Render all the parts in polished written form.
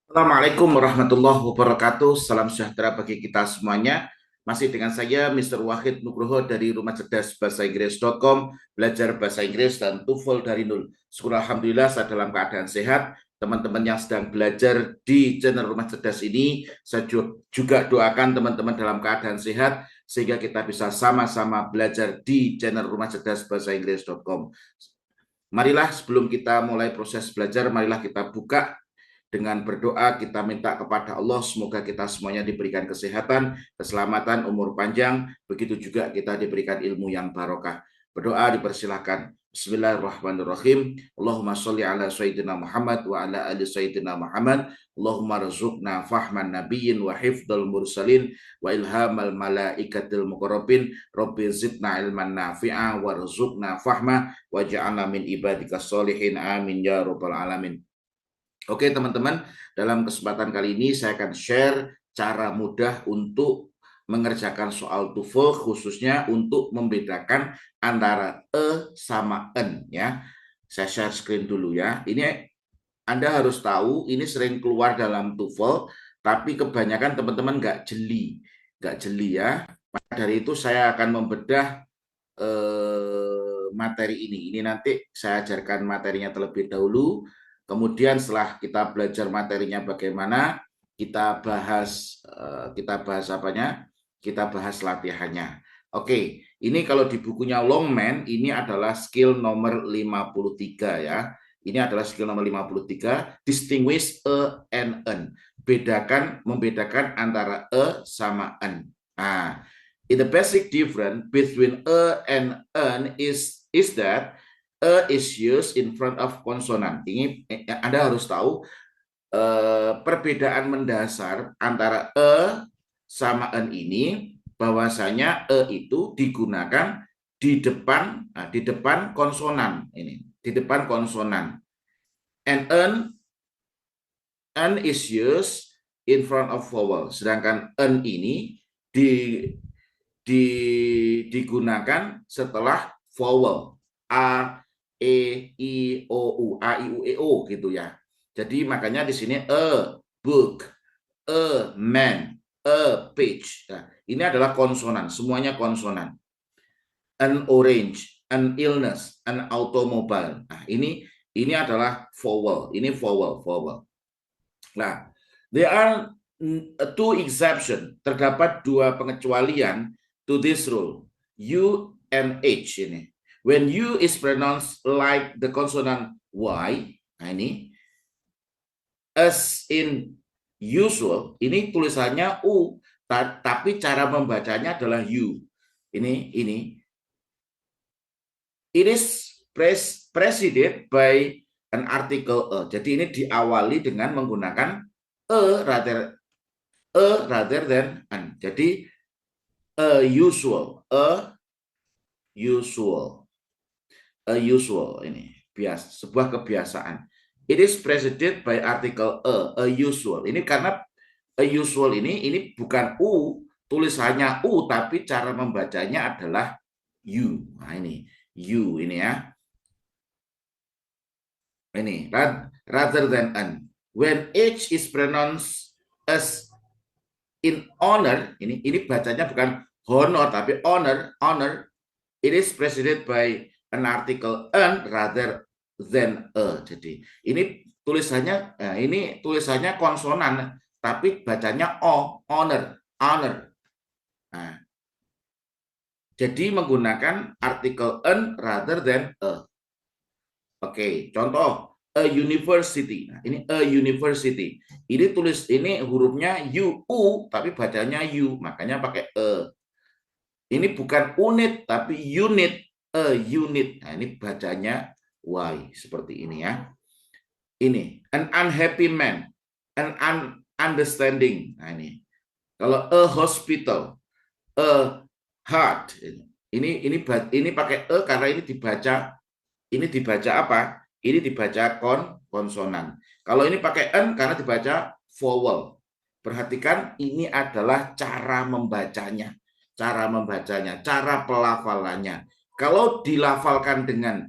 Assalamualaikum warahmatullahi wabarakatuh. Salam sejahtera bagi kita semuanya. Masih dengan saya, Mr. Wahid Nugroho dari Rumah Cerdas Bahasa Inggris.com, belajar bahasa Inggris dan TOEFL dari nol. Syukur Alhamdulillah saya dalam keadaan sehat. Teman-teman yang sedang belajar di channel Rumah Cerdas ini, saya juga doakan teman-teman dalam keadaan sehat, sehingga kita bisa sama-sama belajar di channel Rumah Cerdas Bahasa Inggris.com. Marilah sebelum kita mulai proses belajar, marilah kita buka dengan berdoa. Kita minta kepada Allah semoga kita semuanya diberikan kesehatan, keselamatan, umur panjang, begitu juga kita diberikan ilmu yang barokah. Berdoa dipersilahkan. Bismillahirrahmanirrahim. Allahumma sholli ala sayyidina Muhammad wa ala ali sayyidina Muhammad. Allahumma rizukna fahman nabiyyin wa hifdal mursalin wa ilhamal malaikatil muqarrabin. Rabbi zidna ilman nafi'a wa rizukna fahma wa ja'alna min ibadika sholihin. Amin ya rabbal alamin. Oke teman-teman, dalam kesempatan kali ini saya akan share cara mudah untuk mengerjakan soal TOEFL, khususnya untuk membedakan antara sama en ya. Saya share screen dulu ya. Ini Anda harus tahu, ini sering keluar dalam TOEFL, tapi kebanyakan teman-teman nggak jeli ya. Maka dari itu saya akan membedah materi ini. Ini nanti saya ajarkan materinya terlebih dahulu. Kemudian setelah kita belajar materinya bagaimana, kita bahas apanya? Kita bahas latihannya. Oke, ini kalau di bukunya Longman ini adalah skill nomor 53 ya. Ini adalah skill nomor 53, distinguish a and an. Membedakan antara a sama an. Nah, the basic difference between a and an is that a is used in front of consonant. Ini Anda harus tahu perbedaan mendasar antara sama an ini, bahwasanya itu digunakan di depan konsonan ini, di depan konsonan. And an is used in front of vowel. Sedangkan an ini digunakan setelah vowel a, e, i, o, u, a, i, u, e, o gitu ya. Jadi makanya di sini a book, a man, a page. Nah, ini adalah konsonan, semuanya konsonan. An orange, an illness, an automobile. Nah, ini adalah vowel, ini vowel. Nah, there are two exception. Terdapat dua pengecualian to this rule. U and H ini. When U is pronounced like the consonant Y, nah ini, as in usual, ini tulisannya U, tapi cara membacanya adalah U. Ini. It is preceded by an article a. Jadi ini diawali dengan menggunakan rather than an. Jadi usual ini sebuah kebiasaan. It is preceded by article a usual. Ini karena a usual ini bukan u, tulisannya u, tapi cara membacanya adalah u. Nah ini u ini ya. Ini rather than an. When H is pronounced as in honor, ini bacanya bukan honor tapi honor. It is preceded by an article an rather than a. Jadi ini tulisannya konsonan tapi bacanya o, honor. Nah, jadi menggunakan artikel an rather than a. Oke, contoh a university. Nah, ini a university. Ini hurufnya u tapi bacanya u, makanya pakai e. Ini bukan unit tapi unit, a unit. Nah, ini bacanya y seperti ini ya. Ini an unhappy man, an understanding. Nah, kalau a hospital, a heart. Ini pakai e karena ini dibaca apa? Ini dibaca konsonan. Kalau ini pakai n karena dibaca vowel. Perhatikan ini adalah cara membacanya, cara pelafalannya. Kalau dilafalkan dengan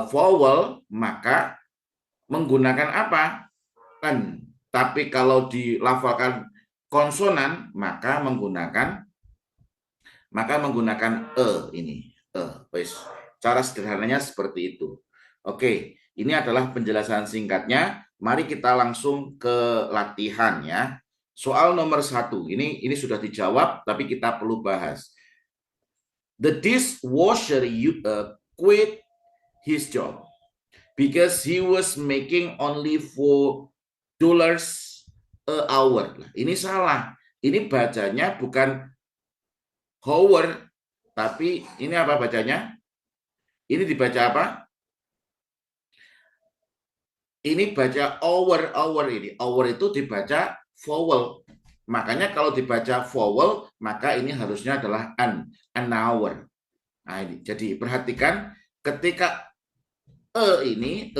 vowel, maka menggunakan apa? N. Tapi kalau dilafalkan konsonan maka menggunakan e ini. Cara sederhananya seperti itu. Oke, ini adalah penjelasan singkatnya. Mari kita langsung ke latihan ya. Soal nomor 1, ini sudah dijawab, tapi kita perlu bahas. The dishwasher quit his job because he was making only $4 an hour. Ini salah. Ini bacanya bukan hour, tapi ini apa bacanya? Ini dibaca apa? Ini baca hour ini. Hour itu dibaca vowel. Makanya kalau dibaca vowel, maka ini harusnya adalah an hour. Nah, ini. Jadi perhatikan ketika e ini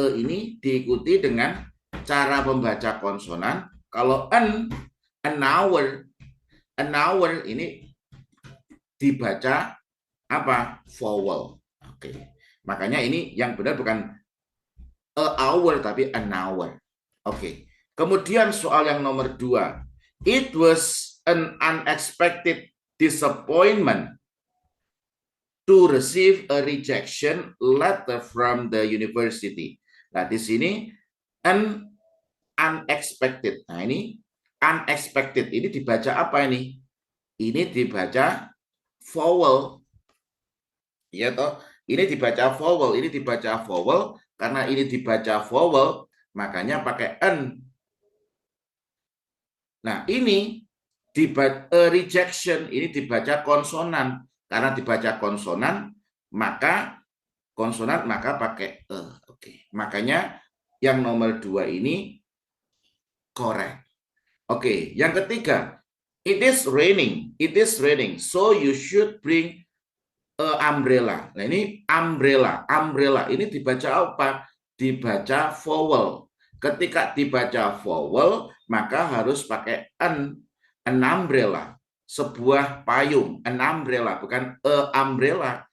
diikuti dengan cara membaca konsonan. Kalau an hour ini dibaca apa? Vowel. Oke. Makanya ini yang benar bukan a hour tapi an hour. Oke. Kemudian soal yang nomor 2. It was an unexpected disappointment to receive a rejection letter from the university. Nah, di sini an unexpected. Nah, ini unexpected. Ini dibaca apa ini? Ini dibaca vowel. Ya toh? Ini dibaca vowel. Ini dibaca vowel. Karena ini dibaca vowel, makanya pakai an. Nah, ini rejection, ini dibaca konsonan. Karena dibaca konsonan, maka pakai e. Oke. Makanya yang nomor 2 ini correct. Oke, yang ketiga, it is raining, so you should bring umbrella. Nah, ini umbrella ini dibaca apa? Dibaca vowel. Ketika dibaca vowel, maka harus pakai an umbrella, sebuah payung, an umbrella, bukan umbrella.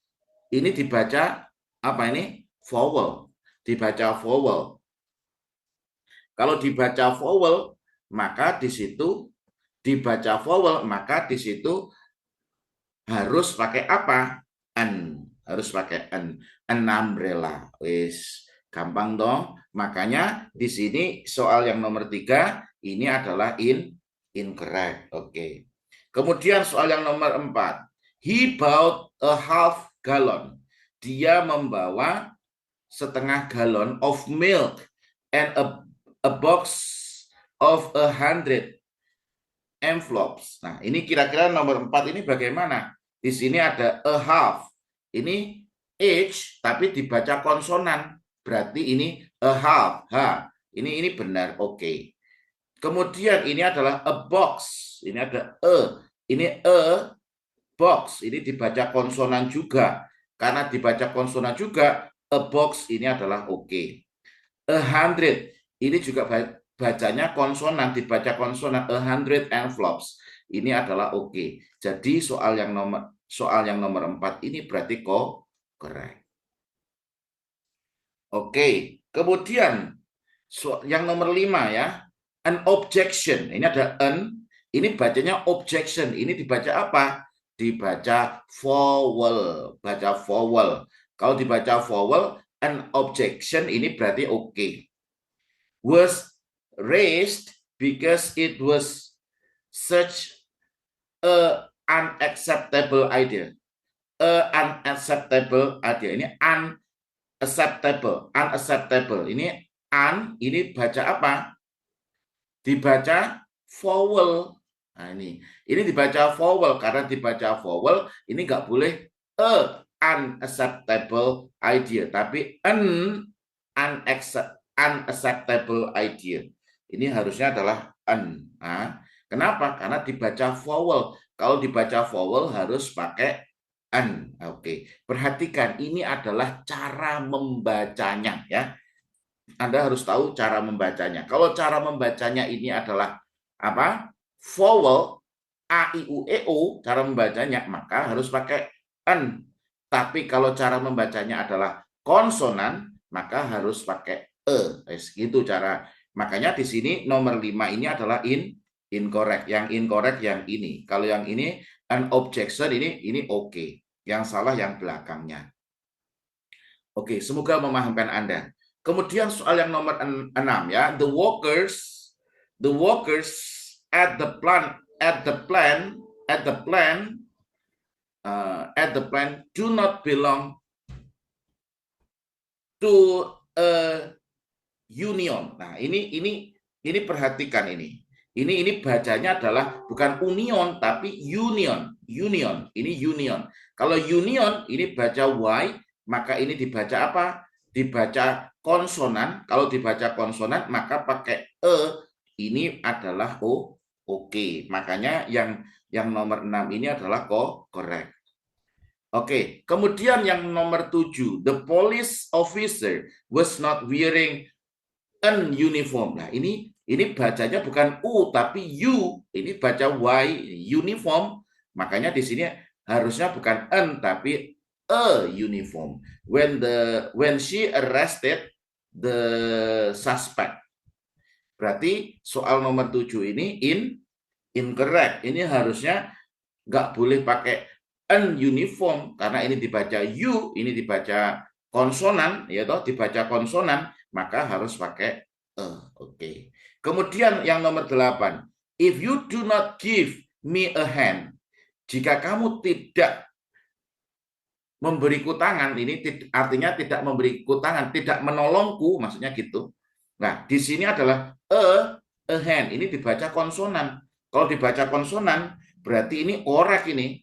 Ini dibaca apa ini? Vowel. Dibaca vowel. Kalau dibaca vowel, maka di situ dibaca vowel, maka di situ harus pakai apa? An. Harus pakai an umbrella. Wis, gampang dong. Makanya di sini soal yang nomor 3 ini adalah incorrect. Oke. Kemudian soal yang nomor 4. He bought a half gallon. Dia membawa setengah galon of milk and a box of 100 envelopes. Nah, ini kira-kira nomor 4 ini bagaimana? Di sini ada a half. Ini H tapi dibaca konsonan. Berarti ini a half. Ini benar. Oke. Kemudian ini adalah a box. Ini ada Ini a box. Ini dibaca konsonan juga. Karena dibaca konsonan juga, a box ini adalah oke. 100. Ini juga bacanya konsonan, dibaca konsonan, 100 envelopes. Ini adalah oke. Jadi soal yang nomor 4 ini berarti correct. Oke. Kemudian yang nomor 5 ya. An objection. Ini ada an, ini bacanya objection. Ini dibaca apa? Dibaca vowel. Baca vowel. Kalau dibaca vowel, an objection ini berarti oke. Was raised because it was such a unacceptable idea. Unacceptable idea. Ini unacceptable. Ini baca apa? Dibaca vowel. Nah, ini dibaca vowel. Karena dibaca vowel, ini nggak boleh unacceptable idea, tapi unacceptable idea. Ini harusnya adalah an. Nah, kenapa? Karena dibaca vowel. Kalau dibaca vowel harus pakai an. Oke. Perhatikan, ini adalah cara membacanya ya. Anda harus tahu cara membacanya. Kalau cara membacanya ini adalah apa? Vowel a i u e o, cara membacanya maka harus pakai an. Tapi kalau cara membacanya adalah konsonan, maka harus pakai e. Gitu cara Makanya di sini nomor 5 ini adalah incorrect. Yang incorrect yang ini. Kalau yang ini an objection ini oke. Yang salah yang belakangnya. Oke, semoga memahamkan Anda. Kemudian soal yang nomor 6 ya, the workers at the plant do not belong to a union. Nah, ini perhatikan ini. Ini bacanya adalah bukan union tapi union. Union. Ini union. Kalau union ini baca Y, maka ini dibaca apa? Dibaca konsonan. Kalau dibaca konsonan maka pakai e. Ini adalah o. Oke. Makanya yang nomor 6 ini adalah correct. Oke, kemudian yang nomor 7, the police officer was not wearing an uniform. Nah, ini bacanya bukan U tapi U. Ini baca Y, uniform. Makanya di sini harusnya bukan an tapi a uniform. When she arrested the suspect. Berarti soal nomor 7 ini incorrect. Ini harusnya nggak boleh pakai an uniform karena ini dibaca U, ini dibaca konsonan, ya toh, dibaca konsonan, maka harus pakai e. Oke. Kemudian yang nomor 8, if you do not give me a hand, jika kamu tidak memberiku tangan, ini artinya tidak memberiku tangan, tidak menolongku, maksudnya gitu. Nah, di sini adalah a hand, ini dibaca konsonan. Kalau dibaca konsonan, berarti ini orek ini.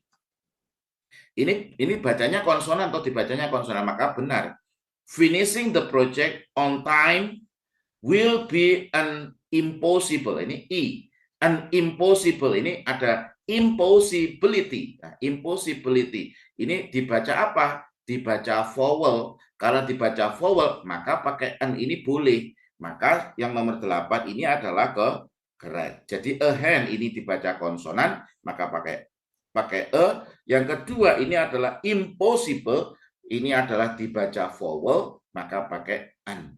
Ini bacanya konsonan atau dibacanya konsonan, maka benar. Finishing the project on time will be an impossible. Ini I. An impossible ini ada impossibility. Nah, impossibility ini dibaca apa? Dibaca vowel. Kalau dibaca vowel, maka pakai an ini boleh. Maka yang nomor 8 ini adalah correct. Jadi a hand ini dibaca konsonan, maka pakai e. Yang kedua ini adalah impossible, ini adalah dibaca vowel, maka pakai an.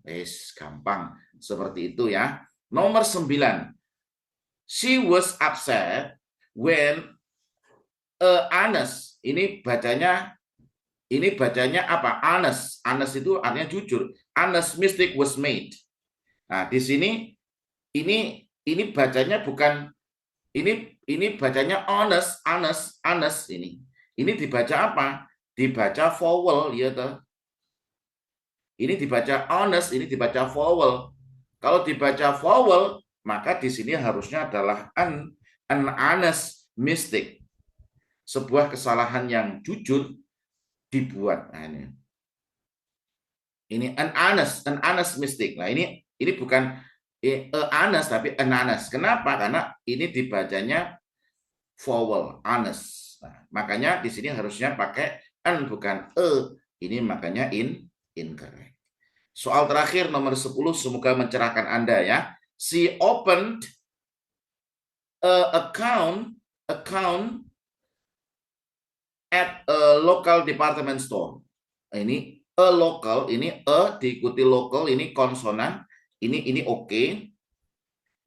Gampang seperti itu ya. Nomor 9, she was upset when honest, ini bacanya apa? Honest itu artinya jujur. Honest mistake was made. Nah, di sini ini bacanya bukan ini bacanya honest ini. Ini dibaca apa? Dibaca vowel, ya toh. Ini dibaca honest, ini dibaca vowel. Kalau dibaca vowel, maka di sini harusnya adalah an honest mistake. Sebuah kesalahan yang jujur dibuat. Nah, ini an honest mistake. Nah, ini bukan honest tapi an honest. Kenapa? Karena ini dibacanya vowel, honest. Nah, makanya di sini harusnya pakai an bukan e. Ini makanya incorrect. Soal terakhir nomor 10, semoga mencerahkan Anda ya. She opened account at a local department store. Ini a local, ini diikuti local, ini konsonan, ini oke.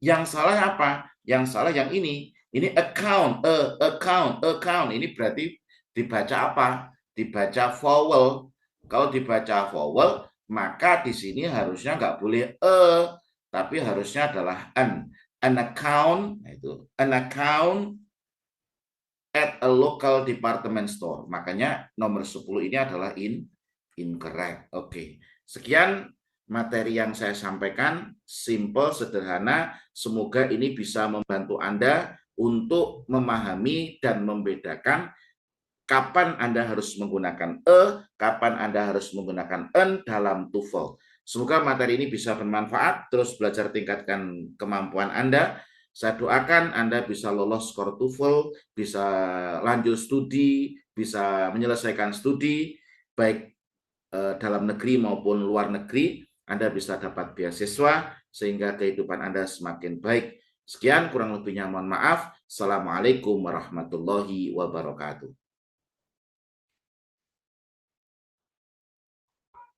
Yang salah apa? Yang salah yang ini. Ini account. Ini berarti dibaca apa? Dibaca vowel. Kalau dibaca vowel, maka di sini harusnya nggak boleh tapi harusnya adalah an. An account, itu an account at a local department store. Makanya nomor 10 ini adalah incorrect. Oke. Sekian materi yang saya sampaikan, simple, sederhana. Semoga ini bisa membantu Anda untuk memahami dan membedakan kapan Anda harus menggunakan kapan Anda harus menggunakan en dalam TOEFL. Semoga materi ini bisa bermanfaat, terus belajar tingkatkan kemampuan Anda. Saya doakan Anda bisa lolos skor TOEFL, bisa lanjut studi, bisa menyelesaikan studi, baik dalam negeri maupun luar negeri. Anda bisa dapat beasiswa, sehingga kehidupan Anda semakin baik. Sekian, kurang lebihnya mohon maaf. Assalamualaikum warahmatullahi wabarakatuh.